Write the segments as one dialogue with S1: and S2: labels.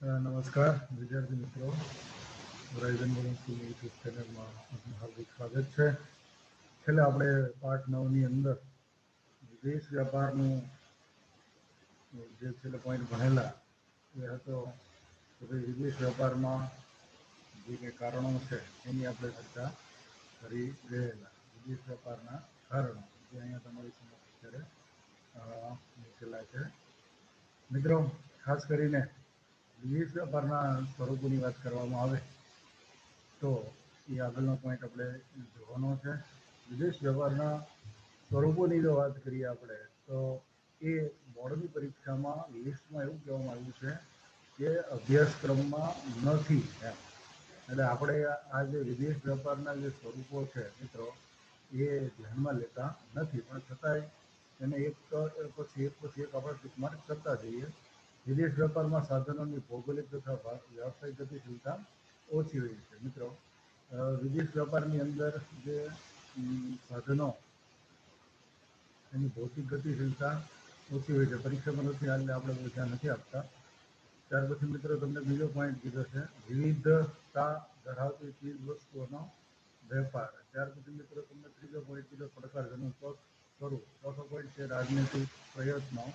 S1: નમસ્કાર વિદ્યાર્થી મિત્રો, હોરાઇઝન બોર્ડિંગ સ્કૂલની યુટ્યુબ ચેનલમાં આપનું હાર્દિક સ્વાગત છે. છેલ્લે આપણે પાઠ 9ની અંદર વિદેશ વ્યાપારનું જે છેલ્લે પોઈન્ટ ભણેલા એ હતો કે ભાઈ વિદેશ વ્યાપારમાં જે કંઈ કારણો છે એની આપણે ચર્ચા કરી ગયેલા. વિદેશ વ્યાપારના કારણો જે અહીંયા તમારી સમક્ષ અત્યારે મૂકેલા છે. મિત્રો, ખાસ કરીને વિદેશ વ્યાપારના સ્વરૂપોની વાત કરવામાં આવે તો એ આગળનો પોઈન્ટ આપણે જોવાનો છે. વિદેશ વ્યવહારના સ્વરૂપોની જો વાત કરીએ આપણે તો એ બોર્ડની પરીક્ષામાં લિસ્ટમાં એવું કહેવામાં આવ્યું છે કે અભ્યાસક્રમમાં નથી એમ. એટલે આપણે આ જે વિદેશ વ્યાપારના જે સ્વરૂપો છે મિત્રો એ ધ્યાનમાં લેતા નથી, પણ છતાંય એને એક પછી એક આપણે ટિકમાર્ક કરતા જઈએ. વિદેશ વ્યાપારમાં સાધનોની ભૌગોલિક તથા વ્યવસાયિક ગતિશીલતા ઓછી હોય છે. મિત્રો, વિદેશ વ્યાપારની અંદર જે સાધનો એની ભૌતિક ગતિશીલતા ઓછી હોય છે. પરીક્ષામાં નથી એટલે આપણે બહુ ધ્યાન નથી આપતા. ત્યાર પછી મિત્રો તમને બીજો પોઈન્ટ કીધો છે વિવિધતા ધરાવતી ચીજ વસ્તુઓનો વેપાર. ત્યાર પછી મિત્રો તમને ત્રીજો પોઈન્ટ કીધો પડકારજનક સ્વરૂપ. ચોથો પોઈન્ટ છે રાજનૈતિક પ્રયત્નો.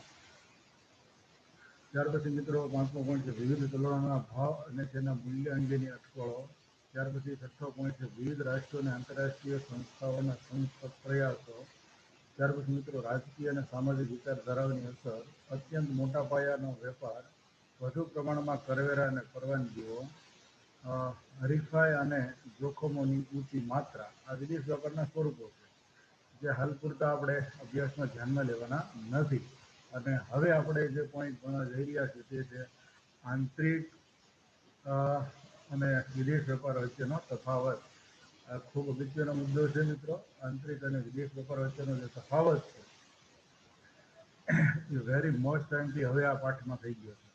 S1: ત્યાર પછી મિત્રો પાંચમો પોઈન્ટ છે વિવિધ ચલણોના ભાવ અને તેના મૂલ્ય અંગેની અટકળો. ત્યાર પછી છઠ્ઠો પોઈન્ટ છે વિવિધ રાષ્ટ્રીય અને આંતરરાષ્ટ્રીય સંસ્થાઓના સંયુક્ત પ્રયાસો. ત્યાર પછી મિત્રો રાજકીય અને સામાજિક વિચારધારાઓની અસર, અત્યંત મોટા પાયાનો વેપાર, વધુ પ્રમાણમાં કરવેરા અને પરવાનગીઓ, હરીફાઈ અને જોખમોની ઊંચી માત્રા. આ વિદેશ વ્યાપારના સ્વરૂપો છે જે હાલ પૂરતા આપણે અભ્યાસમાં ધ્યાનમાં લેવાના નથી. અને હવે આપણે જે પોઈન્ટ ભણવા જઈ રહ્યા છીએ તે છે આંતરિક અને વિદેશ વેપાર વચ્ચેનો તફાવત. આ ખૂબ અગત્યનો મુદ્દો છે મિત્રો. આંતરિક અને વિદેશ વેપાર વચ્ચેનો જે તફાવત છે એ વેરી મોસ્ટ ટાઈમથી હવે આ પાઠમાં થઈ ગયો છે,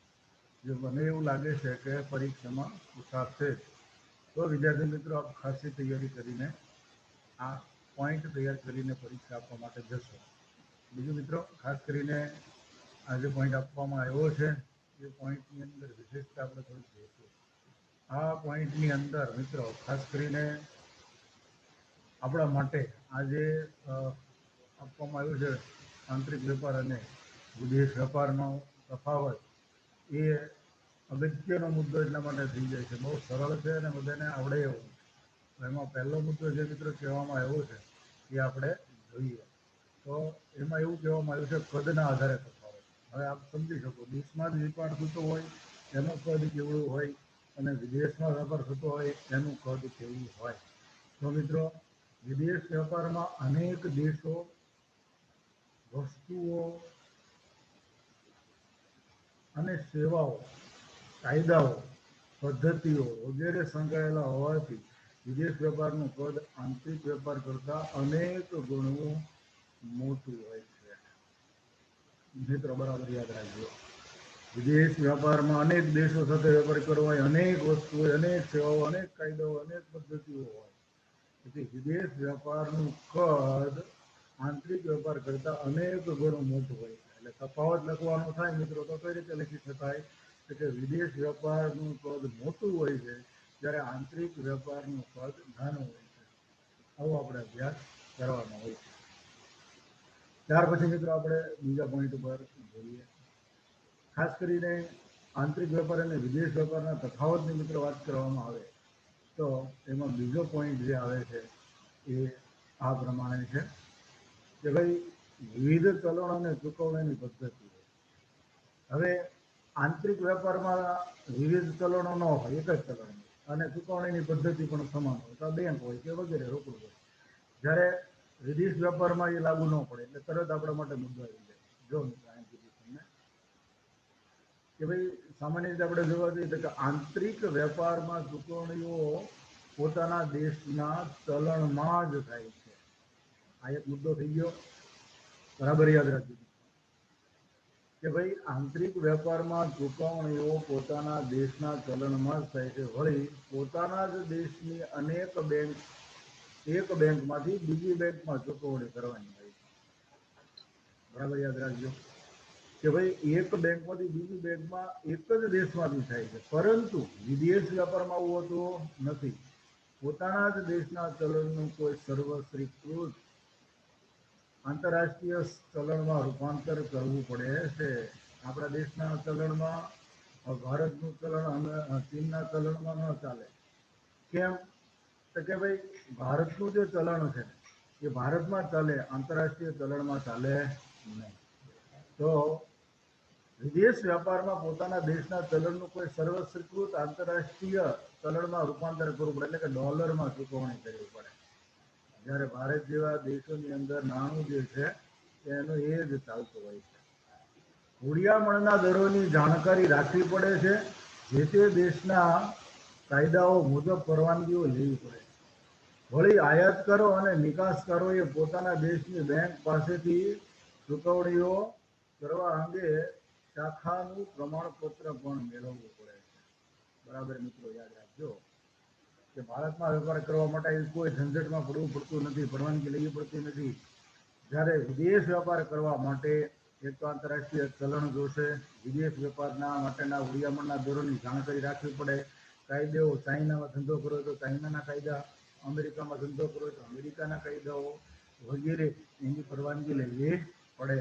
S1: જે મને એવું લાગે છે કે પરીક્ષામાં પૂછાશે. તો વિદ્યાર્થી મિત્રો આપ ખાસી તૈયારી કરીને આ પોઈન્ટ તૈયાર કરીને પરીક્ષા આપવા માટે જશો. બીજું મિત્રો, ખાસ કરીને આ જે પોઈન્ટ આપવામાં આવ્યો છે એ પોઈન્ટની અંદર વિશેષતા આપણે થોડીક જોઈશું. આ પોઈન્ટની અંદર મિત્રો ખાસ કરીને આપણા માટે આ જે આપવામાં આવ્યું છે આંતરિક વેપાર અને વિદેશ વેપારનો તફાવત, એ અગત્યનો મુદ્દો એટલા માટે થઈ જાય છે. બહુ સરળ છે અને બધાને આવડે એવું છે. એમાં પહેલો મુદ્દો જે મિત્રો કહેવામાં આવ્યો છે એ આપણે જોઈએ તો એમાં એવું કહેવામાં આવ્યું છે કદના આધારે તફાવત. હવે આપ સમજી શકો, દેશમાં જ વેપાર થતો હોય એનું કદ કેવડું હોય અને વિદેશમાં વેપાર થતો હોય એનું કદ કેવું હોય. તો મિત્રો, વિદેશ વેપારમાં અનેક દેશો, વસ્તુઓ અને સેવાઓ, કાયદાઓ, પદ્ધતિઓ વગેરે સંકળાયેલા હોવાથી વિદેશ વેપારનું કદ આંતરિક વેપાર કરતાં અનેક ગણું મોટું હોય છે. મિત્રો બરાબર યાદ રાખજો. વિદેશ વ્યાપારમાં અનેક દેશો સાથે વેપાર કરવો હોય, અનેક વસ્તુઓ, અનેક સેવાઓ, અનેક કાયદાઓ, અનેક પદ્ધતિઓ હોય. તેથી વિદેશ વ્યાપારનું કદ આંતરિક વેપાર કરતાં અનેક ગણું મોટું હોય છે. એટલે તફાવત લખવાનો થાય મિત્રો તો કઈ રીતે લખી શકાય કે વિદેશ વ્યાપારનું કદ મોટું હોય છે જ્યારે આંતરિક વેપારનું કદ નાનું હોય છે. આવો આપણે અભ્યાસ કરવાનો હોય છે. ત્યાર પછી મિત્રો આપણે બીજા પોઈન્ટ ઉપર જોઈએ. ખાસ કરીને આંતરિક વેપાર અને વિદેશ વેપારના તફાવતની મિત્રો વાત કરવામાં આવે તો એમાં બીજો પોઈન્ટ જે આવે છે એ આ પ્રમાણે છે કે ભાઈ વિવિધ ચલણો અને ચૂકવણીની પદ્ધતિઓ. હવે આંતરિક વેપારમાં વિવિધ ચલણો ન હોય, એક જ ચલણ અને ચૂકવણીની પદ્ધતિ પણ સમાન હોય, તો બેંક હોય કે વગેરે રોકડ હોય. જ્યારે વિદેશ વેપારમાં એ લાગુ ન પડે એટલે તરત આપણા માટે મુદ્દો આવી જાય. જો તમને કે ભાઈ સામાન્ય રીતે આપણે જોવા જઈએ તો કે આંતરિક વેપારમાં ચૂકવણીઓ પોતાના દેશના ચલણમાં જ થાય છે. આ એક મુદ્દો થઈ ગયો, બરાબર યાદ રાખજો કે ભાઈ આંતરિક વેપારમાં ચૂકવણીઓ પોતાના દેશના ચલણમાં જ થાય છે. વળી પોતાના જ દેશની અનેક બેંક એક બેંકમાંથી બીજી બેંકમાં ચૂકવણી કરવાની હોય છે. બરાબર યાદ રાખજો. કે ભાઈ એક બેંકમાંથી બીજી બેંકમાં એક જ દેશમાંથી થાય છે, પરંતુ વિદેશ વ્યાપારમાં આવું હોતું નથી. પોતાના જ દેશના ચલણનું કોઈ સર્વશ્રીકૃત આંતરરાષ્ટ્રીય ચલણમાં રૂપાંતર કરવું પડે છે. આપણા દેશના ચલણમાં ભારતનું ચલણ અને ચીનના ચલણમાં ન ચાલે. કેમ? તો કે ભાઈ ભારતનું જે ચલણ છે એ ભારતમાં ચાલે, આંતરરાષ્ટ્રીય ચલણમાં ચાલે નહીં. તો વિદેશ વ્યાપારમાં પોતાના દેશના ચલણનું કોઈ સર્વસ્વીકૃત આંતરરાષ્ટ્રીય ચલણમાં રૂપાંતર કરવું પડે, એટલે કે ડોલરમાં ચૂકવણી કરવી પડે. જ્યારે ભારત જેવા દેશોની અંદર નાણું જે છે એનું એ જ ચાલતું હોય છે. હુડિયામણના દરોની જાણકારી રાખવી પડે છે. જે તે દેશના કાયદાઓ મુજબ પરવાનગીઓ લેવી પડે. વળી આયાતકારો અને નિકાસકારોએ પોતાના દેશની બેંક પાસેથી ચૂકવણીઓ કરવા અંગે શાખાનું પ્રમાણપત્ર પણ મેળવવું પડે છે. બરાબર મિત્રો, યાદ રાખજો કે ભારતમાં વેપાર કરવા માટે કોઈ ઝંઝટમાં પડવું પડતું નથી, પરવાનગી લેવી પડતી નથી. જ્યારે વિદેશ વ્યાપાર કરવા માટે એક તો આંતરરાષ્ટ્રીય ચલણ જોશે, વિદેશ વેપારના માટેના હુડિયામણના દરોની જાણકારી રાખવી પડે, કાયદેઓ, ચાઇનામાં ધંધો કરો તો ચાઇનાના કાયદા, અમેરિકામાં ધંધો કરો તો અમેરિકાના કાયદાઓ વગેરે એની પરવાનગી લેવી પડે.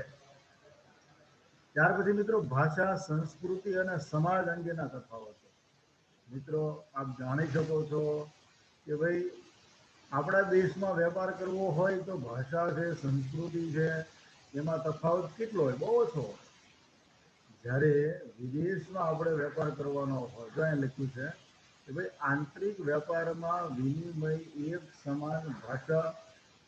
S1: ત્યાર પછી મિત્રો ભાષા, સંસ્કૃતિ અને સમાજ અંગેના તફાવતો. મિત્રો આપ જાણી શકો છો કે ભાઈ આપણા દેશમાં વેપાર કરવો હોય તો ભાષા છે, સંસ્કૃતિ છે, એમાં તફાવત કેટલો હોય? બહુ ઓછો. જ્યારે વિદેશમાં આપણે વેપાર કરવાનો હોય તો અહીં લખ્યું છે કે ભાઈ આંતરિક વેપારમાં વિનિમય એક સમાન ભાષા,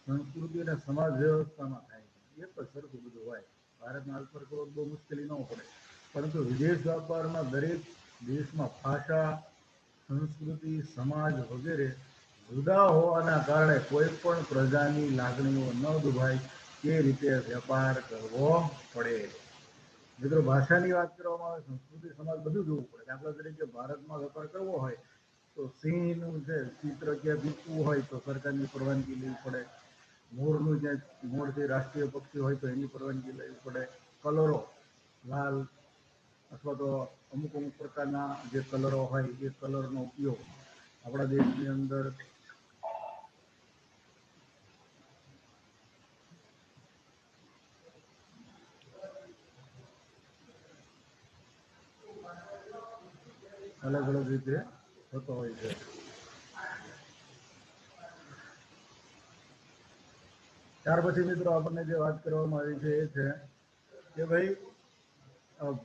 S1: સંસ્કૃતિ અને સમાજ વ્યવસ્થામાં થાય છે. એક જ સરખું બધું હોય. ભારતમાં વેપાર કરવો બહુ મુશ્કેલી ન પડે, પરંતુ વિદેશ વેપારમાં દરેક દેશમાં ભાષા, સંસ્કૃતિ, સમાજ વગેરે જુદા હોવાના કારણે કોઈ પણ પ્રજાની લાગણીઓ ન દુભાય તે રીતે વેપાર કરવો પડે. મિત્રો ભાષાની વાત કરવામાં આવે, સંસ્કૃતિ, સમાજ બધું જોવું પડે. દાખલા તરીકે ભારતમાં વેપાર કરવો હોય તો સિંહનું જે ચિત્ર ક્યાં મૂકવું હોય તો સરકારની પરવાનગી લેવી પડે. મોરનું જે મોરથી રાષ્ટ્રીય પક્ષી હોય તો એની પરવાનગી લેવી પડે. કલરો, લાલ અથવા તો અમુક અમુક પ્રકારના જે કલરો હોય એ કલરનો ઉપયોગ આપણા દેશની અંદર અલગ અલગ રીતે થતો હોય છે. ત્યાર પછી મિત્રો આપણને જે વાત કરવામાં આવી છે એ છે કે ભાઈ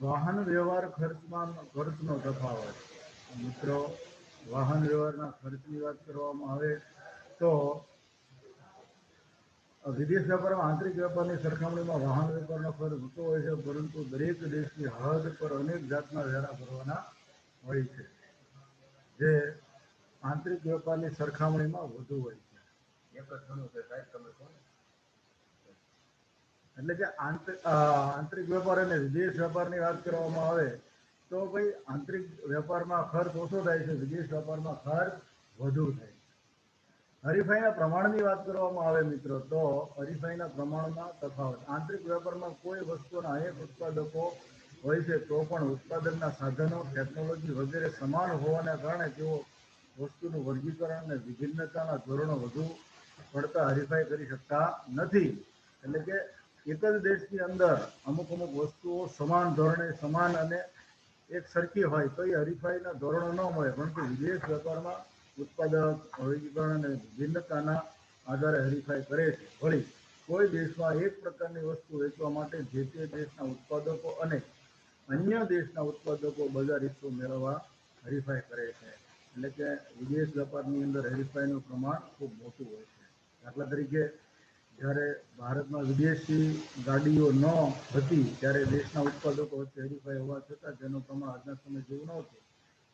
S1: વાહન વ્યવહાર ખર્ચનો તફાવત. મિત્રો વાહન વ્યવહારના ખર્ચની વાત કરવામાં આવે તો વિદેશ વેપારમાં આંતરિક વેપારની સરખામણીમાં વાહન વેપારનો ખર્ચ ઊંચો હોય છે, પરંતુ દરેક દેશની હદ પર અનેક જાતના વેરા ભરવાના હોય છે, જે આંતરિક વેપારની સરખામણીમાં વધુ હોય છે. એક જ ઘણું છે સાહેબ, તમે કહો ને. એટલે કે આંતરિક વેપાર અને વિદેશ વેપારની વાત કરવામાં આવે તો ભાઈ આંતરિક વેપારમાં ખર્ચ ઓછો થાય છે, વિદેશ વેપારમાં ખર્ચ વધુ થાય છે. હરીફાઈના પ્રમાણની વાત કરવામાં આવે મિત્રો તો હરીફાઈના પ્રમાણમાં તફાવત. આંતરિક વેપારમાં કોઈ વસ્તુના અનેક ઉત્પાદકો હોય છે તો પણ ઉત્પાદનના સાધનો, ટેકનોલોજી વગેરે સમાન હોવાના કારણે તેઓ વસ્તુનું વર્ગીકરણ અને વિભિન્નતાના ધોરણો વધુ પડતા હરીફાઈ કરી શકતા નથી. એટલે કે એક જ દેશની અંદર અમુક અમુક વસ્તુઓ સમાન ધોરણે, સમાન અને એક સરખી હોય તો એ હરીફાઈના ધોરણો ન મળે, પરંતુ વિદેશ વેપારમાં ઉત્પાદક, વર્ગીકરણ અને ભિન્નતાના આધારે હરીફાઈ કરે છે. વળી કોઈ દેશમાં એક પ્રકારની વસ્તુ વેચવા માટે જે તે દેશના ઉત્પાદકો અને અન્ય દેશના ઉત્પાદકો બજાર હિસ્સો મેળવવા હરીફાઈ કરે છે. એટલે કે વિદેશ વેપારની અંદર હરીફાઈનું પ્રમાણ ખૂબ મોટું હોય છે. દાખલા તરીકે જ્યારે ભારતમાં વિદેશી ગાડીઓ ન હતી ત્યારે દેશના ઉત્પાદકો વચ્ચે હરીફાઈ હોવા છતાં તેનું પ્રમાણ આજના સમય જેવું નહોતું.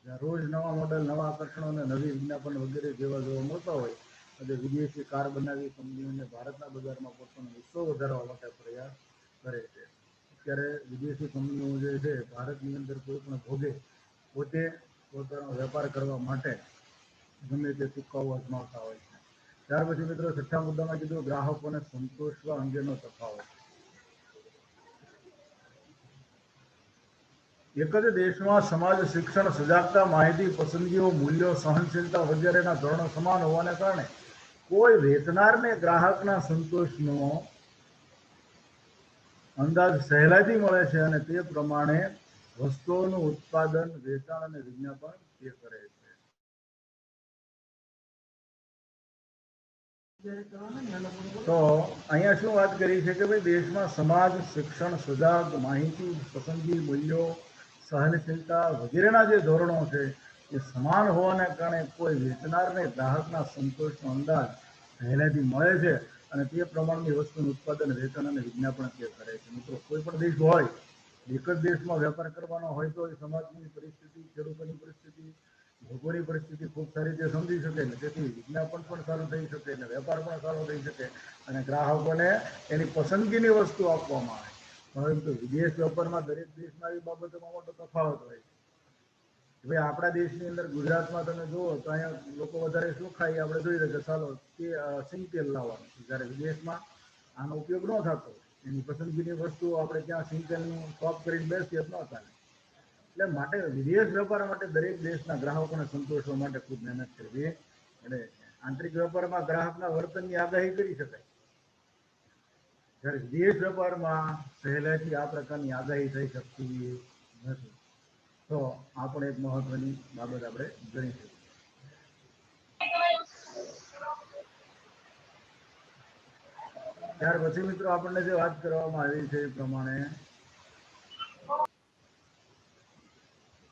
S1: જ્યાં રોજ નવા મોડલ, નવા આકર્ષણો અને નવી વિજ્ઞાપન વગેરે જેવા જોવા મળતા હોય અને વિદેશી કાર બનાવી કંપનીઓને ભારતના બજારમાં પોતાનો હિસ્સો વધારવા માટે પ્રયાસ કરે છે. અત્યારે વિદેશી કંપનીઓ જે છે ભારતની અંદર કોઈ પણ ભોગે પોતે પોતાનો વેપાર કરવા માટે ગમે તે ચુકાવો અજમાવતા હોય છે. ત્યાર પછી મિત્રો છઠ્ઠા મુદ્દામાં કીધું ગ્રાહકોને સંતોષવા અંગેનો તફાવત. એક જ દેશમાં સમાજ, શિક્ષણ, સજાગતા, માહિતી, પસંદગીઓ, મૂલ્યો, સહનશીલતા વગેરેના ધોરણો સમાન હોવાને કારણે કોઈ વેચનારને ગ્રાહકના સંતોષનો અંદાજ સહેલાઈથી મળે છે અને તે પ્રમાણે વસ્તુઓનું ઉત્પાદન, વેચાણ અને વિજ્ઞાપન તે કરે છે. તો અહીંયા શું વાત કરી છે કે ભાઈ દેશમાં સમાજ, શિક્ષણ, સજાગ, માહિતી, પસંદગી, મૂલ્યો, સહનશીલતા વગેરેના જે ધોરણો છે એ સમાન હોવાને કારણે કોઈ વેચનારને ગ્રાહકના સંતોષનો અંદાજ સહેલાઈથી મળે છે અને તે પ્રમાણની વસ્તુનું ઉત્પાદન, વેચાણ અને વિજ્ઞાપન તે કરે છે. મિત્રો, કોઈ પણ દેશ હોય, એક જ દેશમાં વેપાર કરવાનો હોય તો સમાજની પરિસ્થિતિ, ખેડૂતોની પરિસ્થિતિ, લોકોની પરિસ્થિતિ ખૂબ સારી રીતે સમજી શકે ને તેથી વિજ્ઞાપન પણ સારું થઈ શકે ને વેપાર પણ સારો થઈ શકે અને ગ્રાહકોને એની પસંદગીની વસ્તુ આપવામાં આવે. પરંતુ વિદેશ વેપારમાં દરેક દેશમાં આવી બાબતોમાં મોટો તફાવત હોય છે. ભાઈ આપણા દેશની અંદર ગુજરાતમાં તમે જુઓ તો અહીંયા લોકો વધારે શું ખાય આપણે જોઈએ કે ચાલો તે સિંગ તેલ લાવવાનું, જ્યારે વિદેશમાં આનો ઉપયોગ ન થતો, એની પસંદગીની વસ્તુ આપણે ત્યાં સિંગ તેલનું સ્ટોક કરીને બેસીએ ન ચાલે. એટલે માટે વિદેશ વેપાર માટે દરેક દેશના ગ્રાહકોને સંતોષવા માટે ખૂબ મહેનત કરવી એટલે આંતરિક વેપારમાં ગ્રાહકના વર્તનની આગાહી કરી શકાય, જ્યારે વિદેશ વેપારમાં સહેલાઈથી આ પ્રકારની આગાહી થઈ શકતી નથી. તો આ પણ એક મહત્વની બાબત આપણે ગણી શકીએ. ત્યાર પછી મિત્રો આપણને જે વાત કરવામાં આવી છે એ પ્રમાણે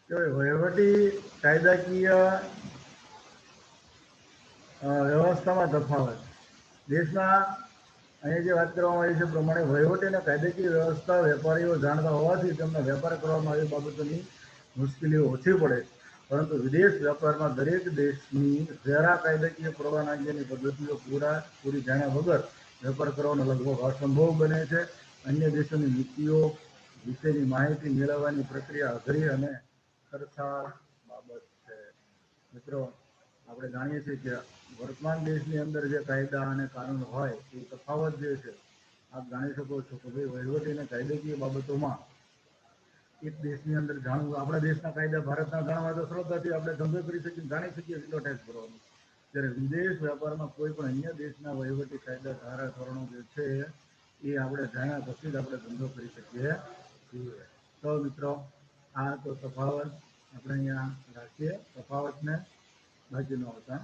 S1: વહીવટી કાયદાકીય વ્યવસ્થામાં તફાવત. દેશમાં અહીંયા જે વાત કરવામાં આવી છે પ્રમાણે વહીવટી અને કાયદાકીય વ્યવસ્થા વેપારીઓ જાણતા હોવાથી તેમને વેપાર કરવામાં આવી બાબતોની મુશ્કેલીઓ ઓછી પડે, પરંતુ વિદેશ વેપારમાં દરેક દેશની વેરા કાયદાકીય પરવાનગીની પદ્ધતિઓ પૂરી જાણ્યા વગર વેપાર કરવાનો લગભગ અસંભવ બને છે. અન્ય દેશોની નીતિઓ વિશેની માહિતી મેળવવાની પ્રક્રિયા અઘરી અને ખર્ચાળ બાબત છે. મિત્રો, આપણે જાણીએ છીએ કે વર્તમાન દેશની અંદર જે કાયદા અને કાનૂન હોય એ તફાવત જે છે આપ જાણી શકો છો કે ભાઈ વહીવટી અને કાયદાકીય બાબતોમાં એક દેશની અંદર જાણવું, આપણા દેશના કાયદા ભારતના જાણવા તો સરળતાથી આપણે ધંધો કરી શકીએ, જાણી શકીએ કેટલો ટેક્સ ભરવાનો, જ્યારે વિદેશ વેપારમાં કોઈ પણ અન્ય દેશના વહીવટી કાયદા, ધારા, ધોરણો જે છે એ આપણે જાણ્યા પછી જ આપણે ધંધો કરી શકીએ છીએ. તો મિત્રો, આ તો તફાવત આપણે અહીંયા રાખીએ, તફાવતને બાકીનો આવતા